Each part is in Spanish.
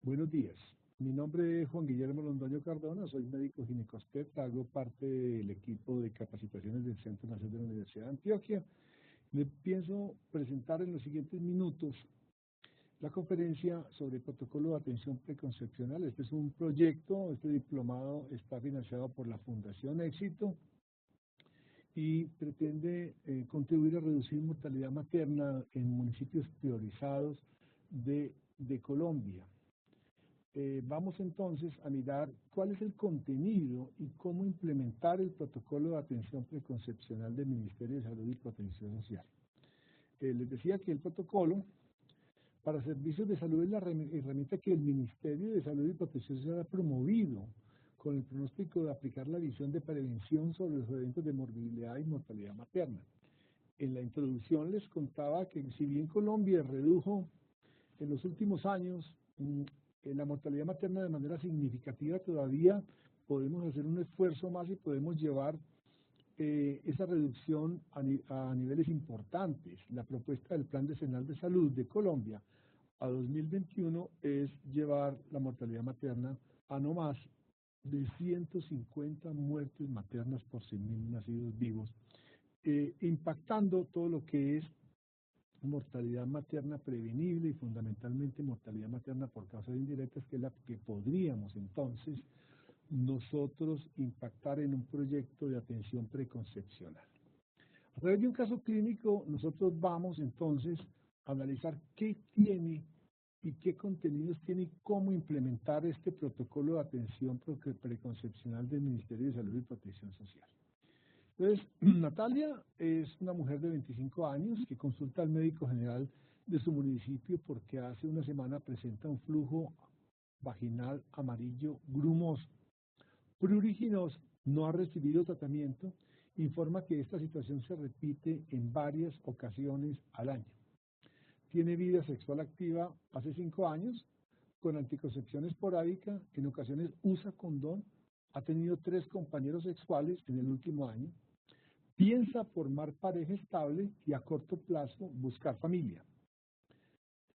Buenos días. Mi nombre es Juan Guillermo Londoño Cardona, soy médico ginecobstetra, hago parte del equipo de capacitaciones del Centro Nacional de la Universidad de Antioquia. Le pienso presentar en los siguientes minutos la conferencia sobre protocolo de atención preconcepcional. Este es un proyecto, este diplomado está financiado por la Fundación Éxito y pretende contribuir a reducir mortalidad materna en municipios priorizados de Colombia. Vamos entonces a mirar cuál es el contenido y cómo implementar el protocolo de atención preconcepcional del Ministerio de Salud y Protección Social. Les decía que el protocolo para servicios de salud es la herramienta que el Ministerio de Salud y Protección Social ha promovido con el pronóstico de aplicar la visión de prevención sobre los eventos de morbilidad y mortalidad materna. En la introducción les contaba que si bien Colombia redujo en los últimos años la mortalidad materna de manera significativa, todavía podemos hacer un esfuerzo más y podemos llevar esa reducción a niveles importantes. La propuesta del Plan Decenal de Salud de Colombia a 2021 es llevar la mortalidad materna a no más de 150 muertes maternas por 100.000 nacidos vivos, impactando todo lo que es mortalidad materna prevenible y fundamentalmente mortalidad materna por causas indirectas, que es la que podríamos entonces nosotros impactar en un proyecto de atención preconcepcional. A través de un caso clínico, nosotros vamos entonces a analizar qué tiene y qué contenidos tiene y cómo implementar este protocolo de atención preconcepcional del Ministerio de Salud y Protección Social. Entonces, Natalia es una mujer de 25 años que consulta al médico general de su municipio porque hace una semana presenta un flujo vaginal amarillo grumoso, pruriginoso, no ha recibido tratamiento, informa que esta situación se repite en varias ocasiones al año. Tiene vida sexual activa hace 5 años, con anticoncepción esporádica, en ocasiones usa condón, ha tenido 3 compañeros sexuales en el último año, piensa formar pareja estable y a corto plazo buscar familia.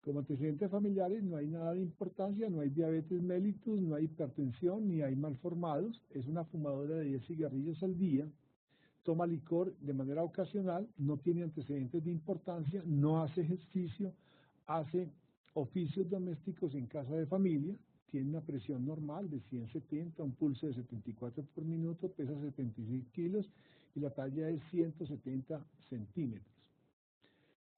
Como antecedentes familiares no hay nada de importancia, no hay diabetes mellitus, no hay hipertensión, ni hay malformados, es una fumadora de 10 cigarrillos al día, toma licor de manera ocasional, no tiene antecedentes de importancia, no hace ejercicio, hace oficios domésticos en casa de familia, tiene una presión normal de 170, un pulso de 74 por minuto, pesa 76 kilos y la talla es 170 centímetros.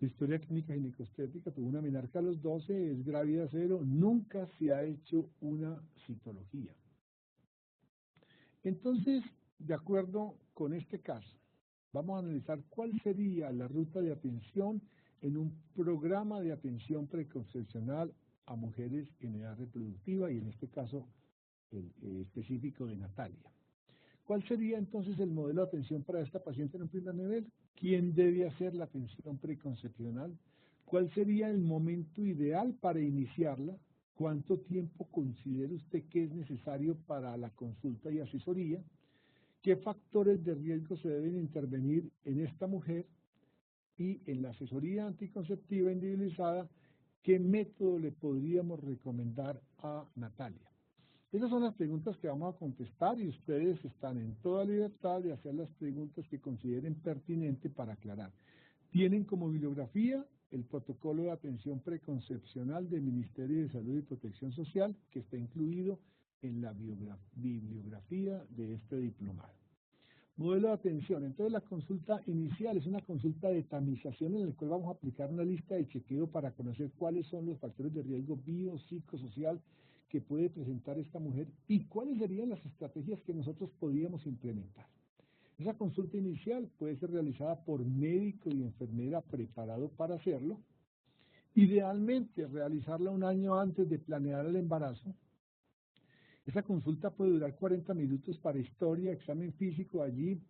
La historia clínica ginecostétrica, tuvo una menarca a los 12, es grávida 0, nunca se ha hecho una citología. Entonces, de acuerdo con este caso, vamos a analizar cuál sería la ruta de atención en un programa de atención preconcepcional a mujeres en edad reproductiva y en este caso el específico de Natalia. ¿Cuál sería entonces el modelo de atención para esta paciente en un primer nivel? ¿Quién debe hacer la atención preconcepcional? ¿Cuál sería el momento ideal para iniciarla? ¿Cuánto tiempo considera usted que es necesario para la consulta y asesoría? ¿Qué factores de riesgo se deben intervenir en esta mujer? Y en la asesoría anticonceptiva individualizada, ¿qué método le podríamos recomendar a Natalia? Esas son las preguntas que vamos a contestar y ustedes están en toda libertad de hacer las preguntas que consideren pertinentes para aclarar. Tienen como bibliografía el protocolo de atención preconcepcional del Ministerio de Salud y Protección Social, que está incluido en la bibliografía de este diplomado. Modelo de atención. Entonces, la consulta inicial es una consulta de tamización en la cual vamos a aplicar una lista de chequeo para conocer cuáles son los factores de riesgo biopsicosocial que puede presentar esta mujer y cuáles serían las estrategias que nosotros podríamos implementar. Esa consulta inicial puede ser realizada por médico y enfermera preparado para hacerlo. Idealmente, realizarla un año antes de planear el embarazo. Esa consulta puede durar 40 minutos para historia, examen físico. Allí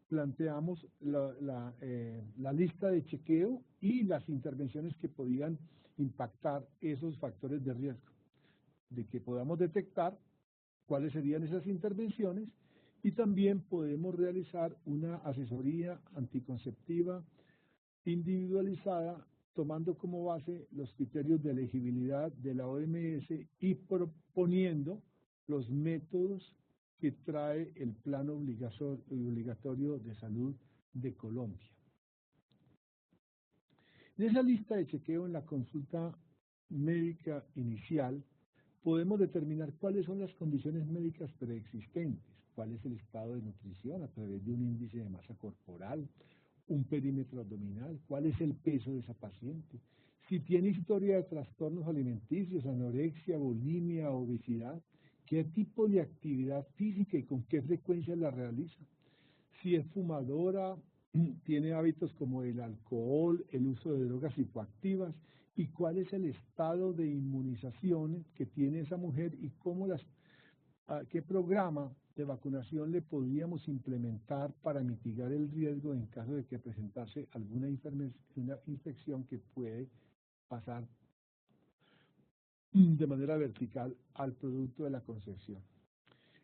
planteamos la lista de chequeo y las intervenciones que podían impactar esos factores de riesgo, de que podamos detectar cuáles serían esas intervenciones y también podemos realizar una asesoría anticonceptiva individualizada tomando como base los criterios de elegibilidad de la OMS y proponiendo los métodos que trae el Plan Obligatorio de Salud de Colombia. En esa lista de chequeo en la consulta médica inicial, podemos determinar cuáles son las condiciones médicas preexistentes, cuál es el estado de nutrición a través de un índice de masa corporal, un perímetro abdominal, cuál es el peso de esa paciente, si tiene historia de trastornos alimenticios, anorexia, bulimia, obesidad, qué tipo de actividad física y con qué frecuencia la realiza, si es fumadora, tiene hábitos como el alcohol, el uso de drogas psicoactivas y cuál es el estado de inmunización que tiene esa mujer y qué programa de vacunación le podríamos implementar para mitigar el riesgo en caso de que presentase alguna una infección que puede pasar de manera vertical al producto de la concepción.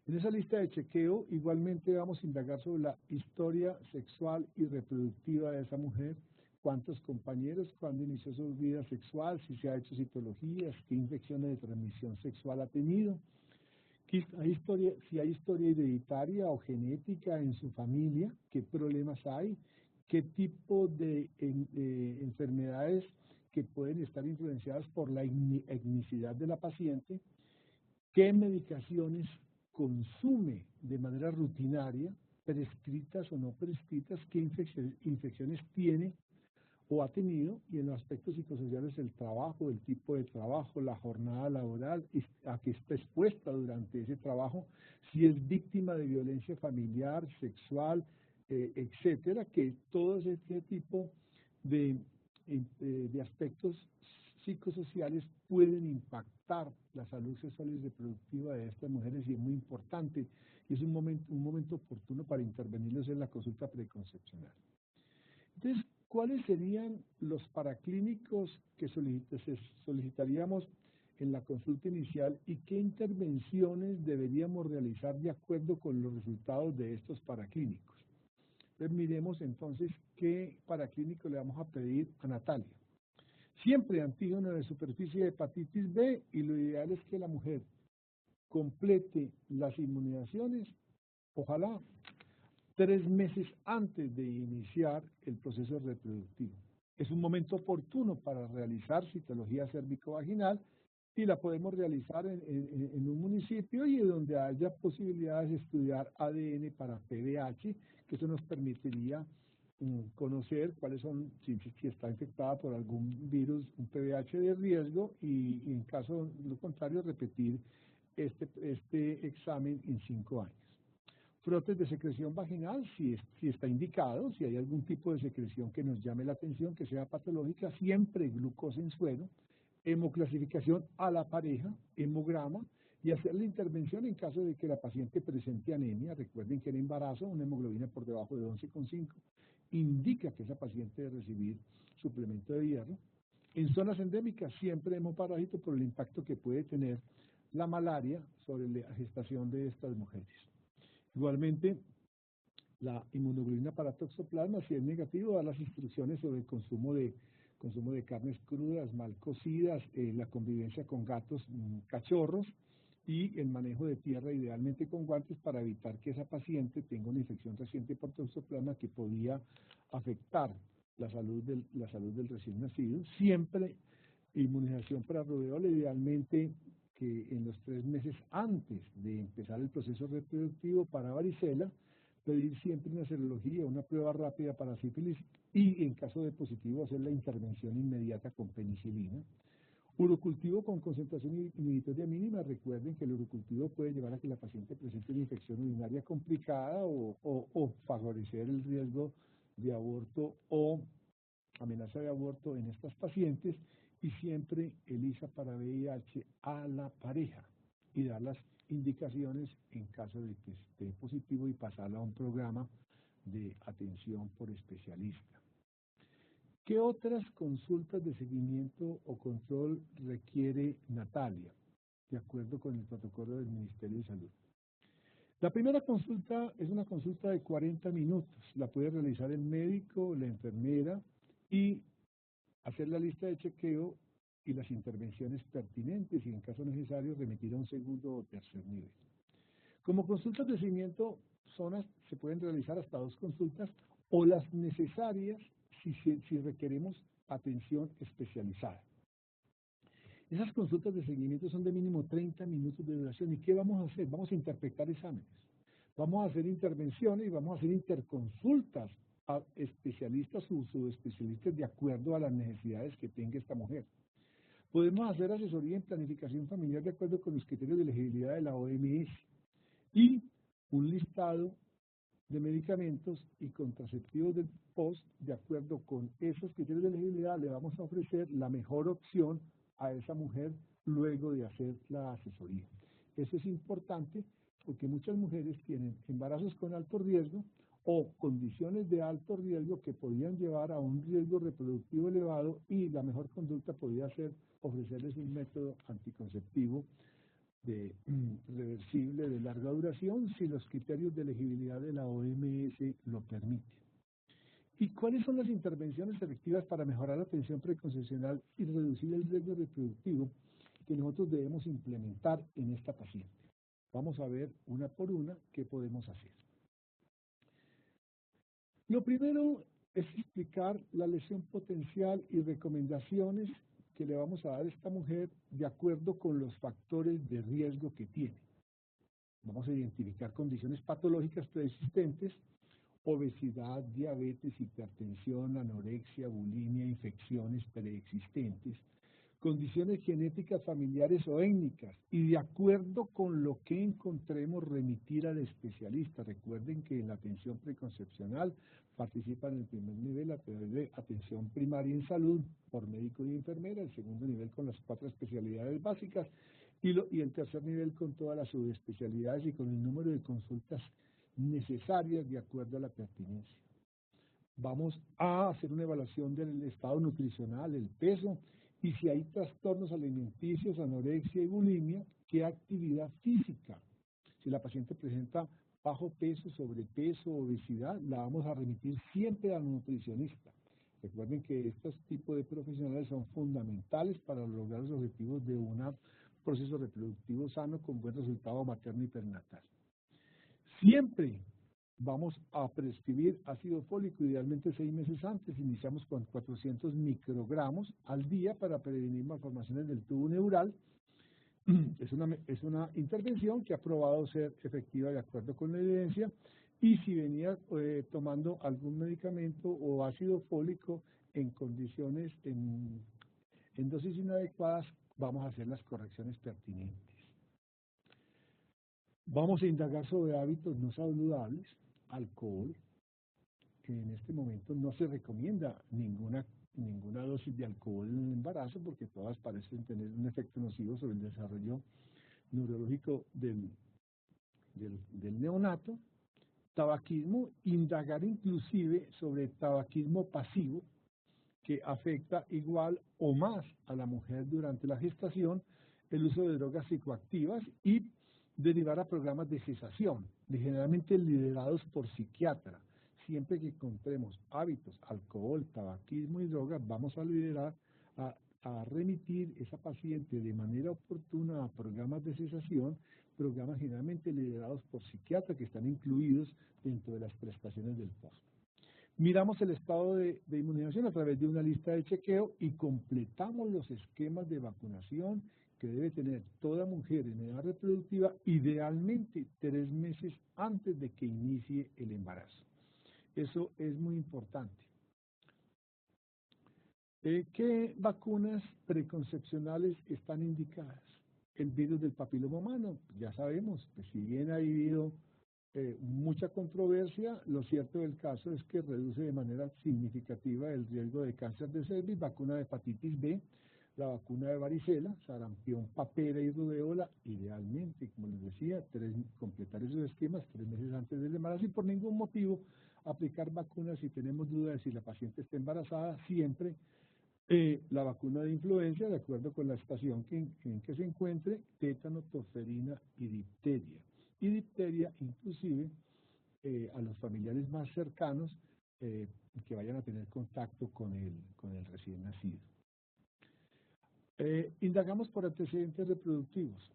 En esa lista de chequeo igualmente vamos a indagar sobre la historia sexual y reproductiva de esa mujer, cuántos compañeros, cuándo inició su vida sexual, si se ha hecho citologías, qué infecciones de transmisión sexual ha tenido, si hay historia hereditaria o genética en su familia, qué problemas hay, qué tipo de enfermedades que pueden estar influenciadas por la etnicidad de la paciente, qué medicaciones consume de manera rutinaria, prescritas o no prescritas, qué infecciones tiene o ha tenido, y en los aspectos psicosociales el trabajo, el tipo de trabajo, la jornada laboral, a qué está expuesta durante ese trabajo, si es víctima de violencia familiar, sexual, etcétera, que todo ese tipo de aspectos psicosociales pueden impactar la salud sexual y reproductiva de estas mujeres y es muy importante y es un momento oportuno para intervenirlos en la consulta preconcepcional. Entonces, ¿cuáles serían los paraclínicos que solicitaríamos en la consulta inicial y qué intervenciones deberíamos realizar de acuerdo con los resultados de estos paraclínicos? Entonces, miremos entonces qué paraclínico le vamos a pedir a Natalia. Siempre antígeno de superficie de hepatitis B y lo ideal es que la mujer complete las inmunizaciones, ojalá 3 meses antes de iniciar el proceso reproductivo. Es un momento oportuno para realizar citología cérvico-vaginal y la podemos realizar en un municipio y donde haya posibilidades de estudiar ADN para PDH, que eso nos permitiría conocer cuáles son, si está infectada por algún virus, un PDH de riesgo y en caso lo contrario repetir este examen en 5 años. Frotes de secreción vaginal, si está indicado, si hay algún tipo de secreción que nos llame la atención, que sea patológica, siempre glucosa en suero, hemoclasificación a la pareja, hemograma, y hacer la intervención en caso de que la paciente presente anemia. Recuerden que en embarazo una hemoglobina por debajo de 11,5 indica que esa paciente debe recibir suplemento de hierro. En zonas endémicas siempre hemoparásito por el impacto que puede tener la malaria sobre la gestación de estas mujeres. Igualmente, la inmunoglobulina para toxoplasma, si es negativo, da las instrucciones sobre el consumo de carnes crudas, mal cocidas, la convivencia con gatos, cachorros y el manejo de tierra idealmente con guantes para evitar que esa paciente tenga una infección reciente por toxoplasma que podía afectar la salud del recién nacido. Siempre inmunización para rubeola, idealmente que en los 3 meses antes de empezar el proceso reproductivo para varicela, pedir siempre una serología, una prueba rápida para sífilis y en caso de positivo hacer la intervención inmediata con penicilina. Urocultivo con concentración inhibitoria mínima. Recuerden que el urocultivo puede llevar a que la paciente presente una infección urinaria complicada o favorecer el riesgo de aborto o amenaza de aborto en estas pacientes y siempre ELISA para VIH a la pareja y dar las indicaciones en caso de que esté positivo y pasarla a un programa de atención por especialista. ¿Qué otras consultas de seguimiento o control requiere Natalia, de acuerdo con el protocolo del Ministerio de Salud? La primera consulta es una consulta de 40 minutos. La puede realizar el médico, la enfermera y hacer la lista de chequeo y las intervenciones pertinentes y, en caso necesario, remitir a un segundo o tercer nivel. Como consultas de seguimiento, se pueden realizar hasta 2 consultas o las necesarias si requeremos atención especializada. Esas consultas de seguimiento son de mínimo 30 minutos de duración. ¿Y qué vamos a hacer? Vamos a interpretar exámenes. Vamos a hacer intervenciones y vamos a hacer interconsultas a especialistas o subespecialistas de acuerdo a las necesidades que tenga esta mujer. Podemos hacer asesoría en planificación familiar de acuerdo con los criterios de elegibilidad de la OMS y un listado de medicamentos y contraceptivos del POS. De acuerdo con esos criterios de elegibilidad, le vamos a ofrecer la mejor opción a esa mujer luego de hacer la asesoría. Eso es importante porque muchas mujeres tienen embarazos con alto riesgo o condiciones de alto riesgo que podían llevar a un riesgo reproductivo elevado, y la mejor conducta podría ser ofrecerles un método anticonceptivo reversible de larga duración si los criterios de elegibilidad de la OMS lo permiten. ¿Y cuáles son las intervenciones efectivas para mejorar la atención preconcepcional y reducir el riesgo reproductivo que nosotros debemos implementar en esta paciente? Vamos a ver una por una qué podemos hacer. Lo primero es explicar la lesión potencial y recomendaciones que le vamos a dar a esta mujer de acuerdo con los factores de riesgo que tiene. Vamos a identificar condiciones patológicas preexistentes: obesidad, diabetes, hipertensión, anorexia, bulimia, infecciones preexistentes, condiciones genéticas familiares o étnicas, y de acuerdo con lo que encontremos remitir al especialista. Recuerden que en la atención preconcepcional participan en el primer nivel a través de atención primaria en salud por médico y enfermera, el segundo nivel con las 4 especialidades básicas y el tercer nivel con todas las subespecialidades y con el número de consultas necesarias de acuerdo a la pertinencia. Vamos a hacer una evaluación del estado nutricional, el peso, y si hay trastornos alimenticios, anorexia y bulimia, qué actividad física. Si la paciente presenta bajo peso, sobrepeso, obesidad, la vamos a remitir siempre al nutricionista. Recuerden que estos tipos de profesionales son fundamentales para lograr los objetivos de un proceso reproductivo sano con buen resultado materno y perinatal. Siempre vamos a prescribir ácido fólico, idealmente 6 meses antes. Iniciamos con 400 microgramos al día para prevenir malformaciones del tubo neural. Es una intervención que ha probado ser efectiva de acuerdo con la evidencia, y si venía tomando algún medicamento o ácido fólico en condiciones, en dosis inadecuadas, vamos a hacer las correcciones pertinentes. Vamos a indagar sobre hábitos no saludables, alcohol, que en este momento no se recomienda ninguna dosis de alcohol en el embarazo porque todas parecen tener un efecto nocivo sobre el desarrollo neurológico del neonato. Tabaquismo, indagar inclusive sobre tabaquismo pasivo que afecta igual o más a la mujer durante la gestación, el uso de drogas psicoactivas y derivar a programas de cesación, generalmente liderados por psiquiatra. Siempre que encontremos hábitos, alcohol, tabaquismo y drogas, vamos a liderar a remitir esa paciente de manera oportuna a programas de cesación, programas generalmente liderados por psiquiatra que están incluidos dentro de las prestaciones del POS. Miramos el estado de inmunización a través de una lista de chequeo y completamos los esquemas de vacunación que debe tener toda mujer en edad reproductiva, idealmente 3 meses antes de que inicie el embarazo. Eso es muy importante. ¿Qué vacunas preconcepcionales están indicadas? El virus del papiloma humano, ya sabemos que si bien ha habido mucha controversia, lo cierto del caso es que reduce de manera significativa el riesgo de cáncer de cervix. Vacuna de hepatitis B, la vacuna de varicela, sarampión, papera y rubéola, idealmente, como les decía, completar esos esquemas 3 meses antes del embarazo, y por ningún motivo aplicar vacunas si tenemos duda de si la paciente está embarazada. Siempre la vacuna de influenza, de acuerdo con la estación en que se encuentre, tétano, tosferina y difteria. Y difteria, inclusive, a los familiares más cercanos, que vayan a tener contacto con el recién nacido. Indagamos por antecedentes reproductivos.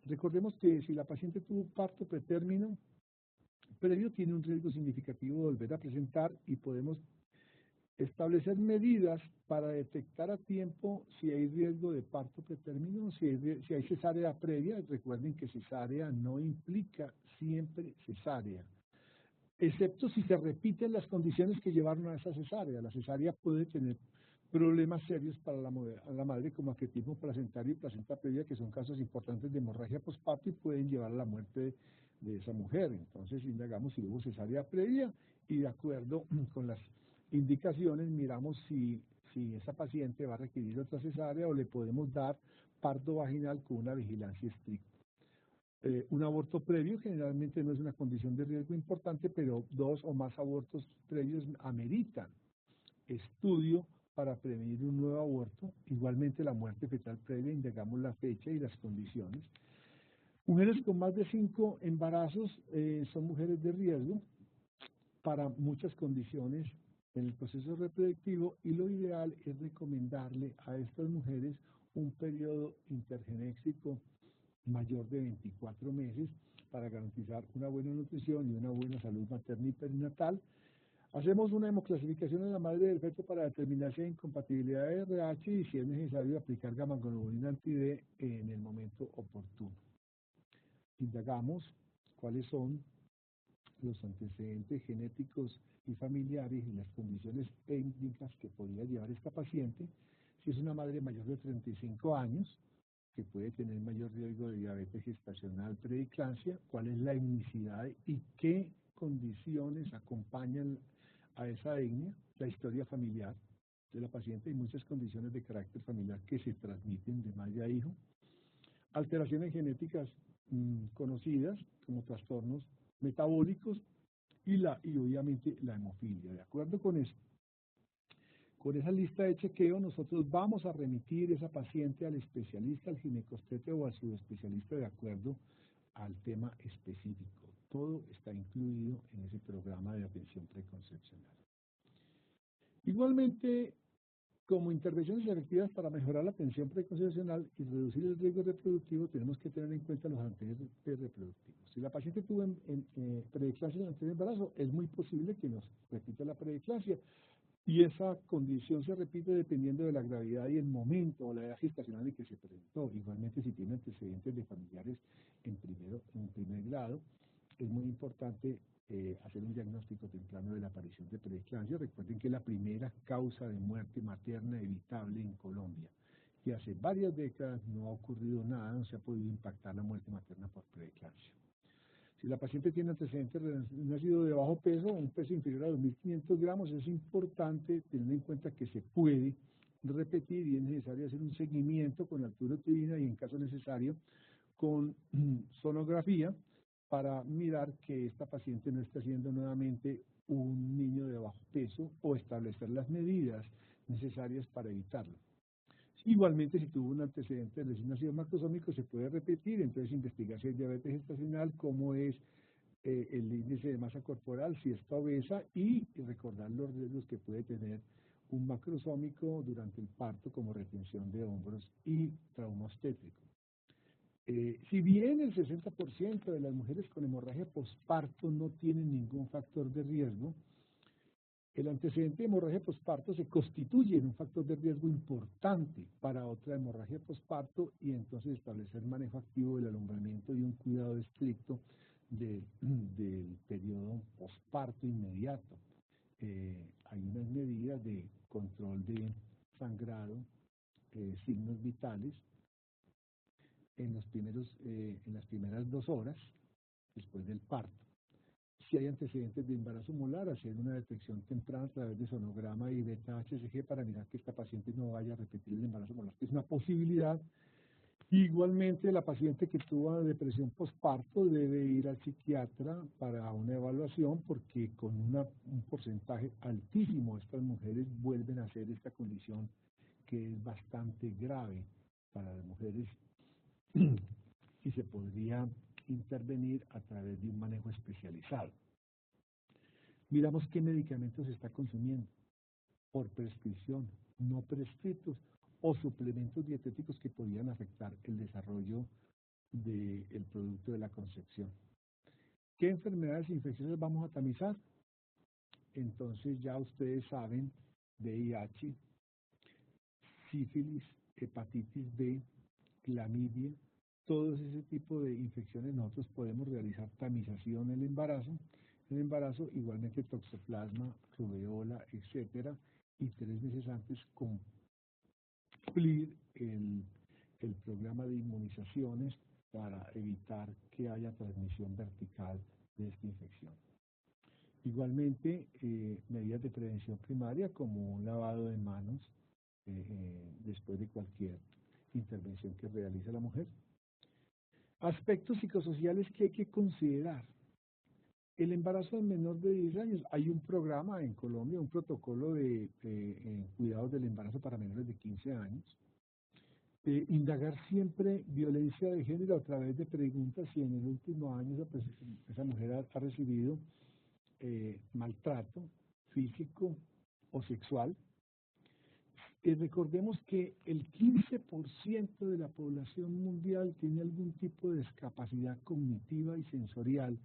Recordemos que si la paciente tuvo parto pretérmino previo, tiene un riesgo significativo de volver a presentar y podemos establecer medidas para detectar a tiempo si hay riesgo de parto pretérmino, si hay cesárea previa. Recuerden que cesárea no implica siempre cesárea, excepto si se repiten las condiciones que llevaron a esa cesárea. La cesárea puede tener problemas serios para la madre, como afectismo placentario y placenta previa, que son casos importantes de hemorragia postparto y pueden llevar a la muerte de esa mujer. Entonces, indagamos si hubo cesárea previa y, de acuerdo con las indicaciones, miramos si esa paciente va a requerir otra cesárea o le podemos dar parto vaginal con una vigilancia estricta. Un aborto previo generalmente no es una condición de riesgo importante, pero 2 o más abortos previos ameritan estudio para prevenir un nuevo aborto. Igualmente la muerte fetal previa, indagamos la fecha y las condiciones. Mujeres con más de 5 embarazos son mujeres de riesgo para muchas condiciones en el proceso reproductivo, y lo ideal es recomendarle a estas mujeres un periodo intergenésico mayor de 24 meses para garantizar una buena nutrición y una buena salud materna y perinatal. Hacemos una hemoclasificación en la madre del feto para determinar si hay incompatibilidad de RH y si es necesario aplicar gamma-globulina anti-D en el momento oportuno. Indagamos cuáles son los antecedentes genéticos y familiares y las condiciones técnicas que podría llevar esta paciente. Si es una madre mayor de 35 años, que puede tener mayor riesgo de diabetes gestacional preeclampsia, cuál es la etnicidad y qué condiciones acompañan a esa etnia, la historia familiar de la paciente y muchas condiciones de carácter familiar que se transmiten de madre a hijo, alteraciones genéticas conocidas como trastornos metabólicos y obviamente la hemofilia. De acuerdo con eso, con esa lista de chequeo, nosotros vamos a remitir esa paciente al especialista, al ginecobstetra o al subespecialista de acuerdo al tema específico. Todo está incluido en ese programa de atención preconcepcional. Igualmente, como intervenciones efectivas para mejorar la atención preconcepcional y reducir el riesgo reproductivo, tenemos que tener en cuenta los antecedentes reproductivos. Si la paciente tuvo preeclampsia antes del embarazo, es muy posible que nos repita la preeclampsia. Y esa condición se repite dependiendo de la gravedad y el momento o la edad gestacional en que se presentó. Igualmente, si tiene antecedentes de familiares en primer grado, es muy importante hacer un diagnóstico temprano de la aparición de preeclampsia. Recuerden que es la primera causa de muerte materna evitable en Colombia. Y hace varias décadas no ha ocurrido nada, no se ha podido impactar la muerte materna por preeclampsia. Si la paciente tiene antecedentes de nacido de bajo peso, un peso inferior a 2.500 gramos, es importante tener en cuenta que se puede repetir y es necesario hacer un seguimiento con altura uterina y, en caso necesario, con sonografía para mirar que esta paciente no esté siendo nuevamente un niño de bajo peso o establecer las medidas necesarias para evitarlo. Igualmente, si tuvo un antecedente de recién nacido macrosómico, se puede repetir, entonces investigar si hay diabetes gestacional, cómo es el índice de masa corporal, si está obesa, y recordar los riesgos que puede tener un macrosómico durante el parto, como retención de hombros y trauma obstétrico. Si bien el 60% de las mujeres con hemorragia postparto no tienen ningún factor de riesgo, el antecedente de hemorragia postparto se constituye en un factor de riesgo importante para otra hemorragia postparto, y entonces establecer manejo activo del alumbramiento y un cuidado estricto del periodo postparto inmediato. Hay unas medidas de control de sangrado, signos vitales en las primeras 2 horas después del parto. Si hay antecedentes de embarazo molar, hacer una detección temprana a través de sonograma y beta-HCG para mirar que esta paciente no vaya a repetir el embarazo molar, que es una posibilidad. Igualmente, la paciente que tuvo depresión postparto debe ir al psiquiatra para una evaluación, porque con un porcentaje altísimo estas mujeres vuelven a hacer esta condición, que es bastante grave para las mujeres y se podría intervenir a través de un manejo especializado. Miramos qué medicamentos se está consumiendo por prescripción, no prescritos o suplementos dietéticos que podrían afectar el desarrollo del producto de la concepción. ¿Qué enfermedades infecciosas vamos a tamizar? Entonces ya ustedes saben, VIH, sífilis, hepatitis B, clamidia, todos ese tipo de infecciones nosotros podemos realizar tamización en el embarazo igualmente toxoplasma, rubeola, etcétera, y 3 meses antes cumplir el programa de inmunizaciones para evitar que haya transmisión vertical de esta infección. Igualmente, medidas de prevención primaria como un lavado de manos después de cualquier intervención que realice la mujer. Aspectos psicosociales que hay que considerar. El embarazo en menor de 10 años. Hay un programa en Colombia, un protocolo de cuidados del embarazo para menores de 15 años. Indagar siempre violencia de género a través de preguntas si en el último año esa mujer ha recibido maltrato físico o sexual. Recordemos que el 15% de la población mundial tiene algún tipo de discapacidad cognitiva y sensorial,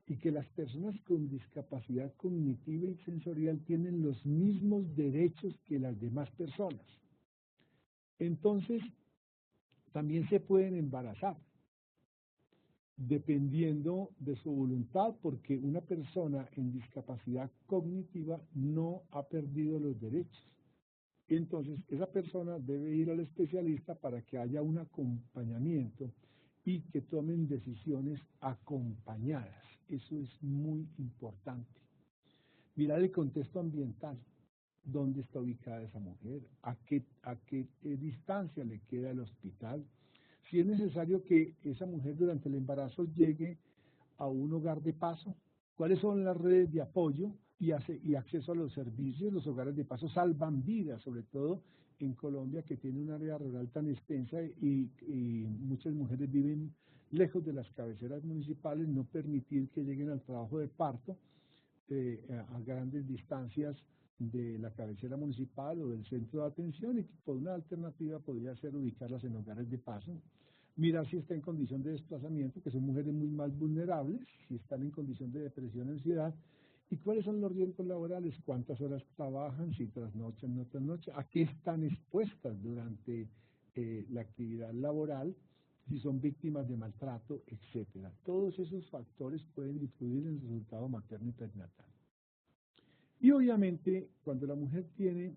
y que las personas con discapacidad cognitiva y sensorial tienen los mismos derechos que las demás personas. Entonces, también se pueden embarazar, dependiendo de su voluntad, porque una persona en discapacidad cognitiva no ha perdido los derechos. Entonces, esa persona debe ir al especialista para que haya un acompañamiento y que tomen decisiones acompañadas. Eso es muy importante. Mirar el contexto ambiental. ¿Dónde está ubicada esa mujer? ¿A qué distancia le queda el hospital? Si es necesario que esa mujer durante el embarazo llegue a un hogar de paso, ¿cuáles son las redes de apoyo y acceso a los servicios? Los hogares de paso salvan vidas, sobre todo en Colombia, que tiene un área rural tan extensa y muchas mujeres viven lejos de las cabeceras municipales. No permitir que lleguen al trabajo de parto a grandes distancias de la cabecera municipal o del centro de atención, y que por una alternativa podría ser ubicarlas en hogares de paso. Mirar si está en condición de desplazamiento, que son mujeres muy más vulnerables, si están en condición de depresión, ansiedad, y cuáles son los riesgos laborales, cuántas horas trabajan, si trasnochan, no trasnochan, a qué están expuestas durante la actividad laboral, si son víctimas de maltrato, etcétera. Todos esos factores pueden influir en el resultado materno y perinatal. Y obviamente, cuando la mujer tiene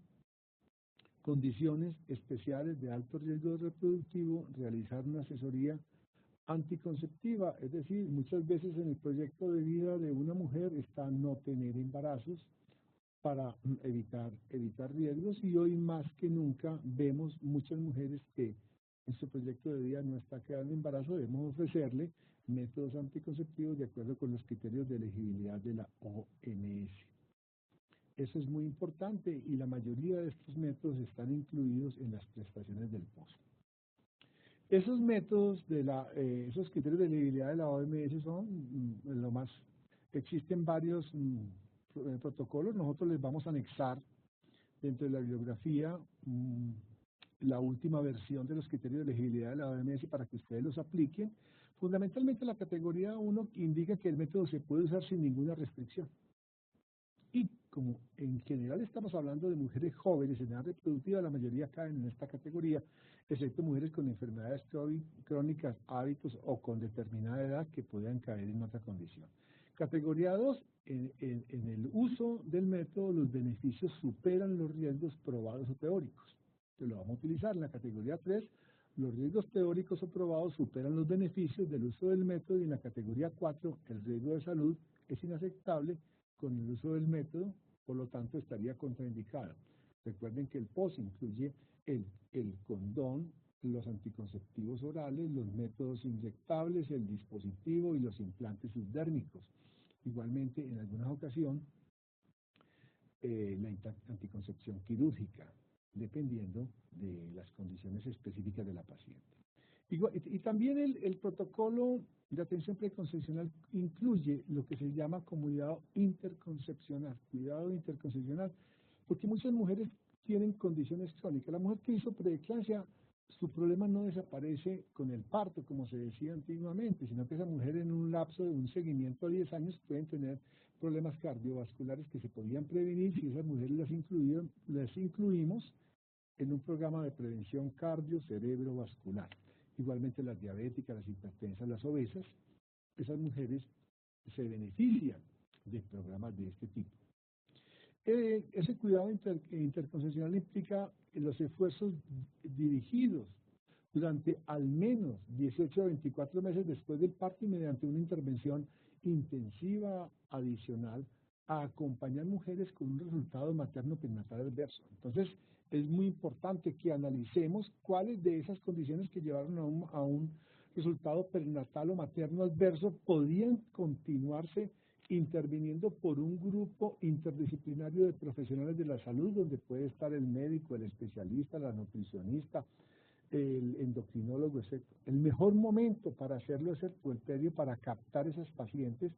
condiciones especiales de alto riesgo reproductivo, realizar una asesoría anticonceptiva, es decir, muchas veces en el proyecto de vida de una mujer está no tener embarazos para evitar riesgos, y hoy más que nunca vemos muchas mujeres que en su proyecto de vida no está quedando embarazo. Debemos ofrecerle métodos anticonceptivos de acuerdo con los criterios de elegibilidad de la OMS. Eso es muy importante, y la mayoría de estos métodos están incluidos en las prestaciones del POS. Esos métodos, esos criterios de elegibilidad de la OMS son lo más. Existen varios protocolos. Nosotros les vamos a anexar dentro de la bibliografía la última versión de los criterios de elegibilidad de la OMS para que ustedes los apliquen. Fundamentalmente la categoría 1 indica que el método se puede usar sin ninguna restricción. Y como en general estamos hablando de mujeres jóvenes en edad reproductiva, la mayoría caen en esta categoría, excepto mujeres con enfermedades crónicas, hábitos o con determinada edad que puedan caer en otra condición. Categoría 2, en el uso del método los beneficios superan los riesgos probados o teóricos. Entonces lo vamos a utilizar. En la categoría 3, los riesgos teóricos o probados superan los beneficios del uso del método, y en la categoría 4, el riesgo de salud es inaceptable con el uso del método, por lo tanto estaría contraindicado. Recuerden que el POS incluye el condón, los anticonceptivos orales, los métodos inyectables, el dispositivo y los implantes subdérmicos. Igualmente, en alguna ocasión, la anticoncepción quirúrgica, dependiendo de las condiciones específicas de la paciente. Y también el protocolo de atención preconcepcional incluye lo que se llama cuidado interconcepcional, porque muchas mujeres tienen condiciones crónicas. La mujer que hizo preeclampsia, su problema no desaparece con el parto, como se decía antiguamente, sino que esa mujer en un lapso de un seguimiento de 10 años pueden tener problemas cardiovasculares que se podían prevenir si esas mujeres las incluimos en un programa de prevención cardio-cerebrovascular. Igualmente las diabéticas, las hipertensas, las obesas, esas mujeres se benefician de programas de este tipo. Ese cuidado interconcepcional implica los esfuerzos dirigidos durante al menos 18 a 24 meses después del parto y mediante una intervención intensiva adicional a acompañar mujeres con un resultado materno-perinatal adverso. Entonces, es muy importante que analicemos cuáles de esas condiciones que llevaron a un resultado perinatal o materno adverso podían continuarse interviniendo por un grupo interdisciplinario de profesionales de la salud, donde puede estar el médico, el especialista, la nutricionista, el endocrinólogo, etc. El mejor momento para hacerlo es el puerperio, para captar esas pacientes,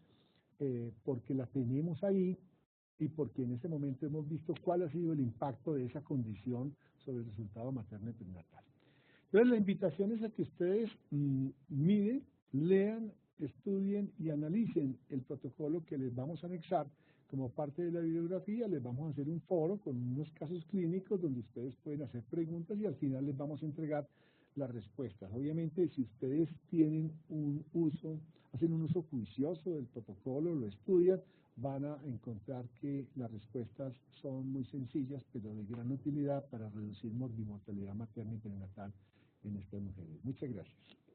porque las tenemos ahí y porque en ese momento hemos visto cuál ha sido el impacto de esa condición sobre el resultado materno y perinatal. Entonces, la invitación es a que ustedes miren, lean, estudien y analicen el protocolo que les vamos a anexar como parte de la bibliografía. Les vamos a hacer un foro con unos casos clínicos donde ustedes pueden hacer preguntas y al final les vamos a entregar las respuestas. Obviamente, si ustedes hacen un uso juicioso del protocolo, lo estudian, van a encontrar que las respuestas son muy sencillas, pero de gran utilidad para reducir morbimortalidad materna y perinatal en estas mujeres. Muchas gracias.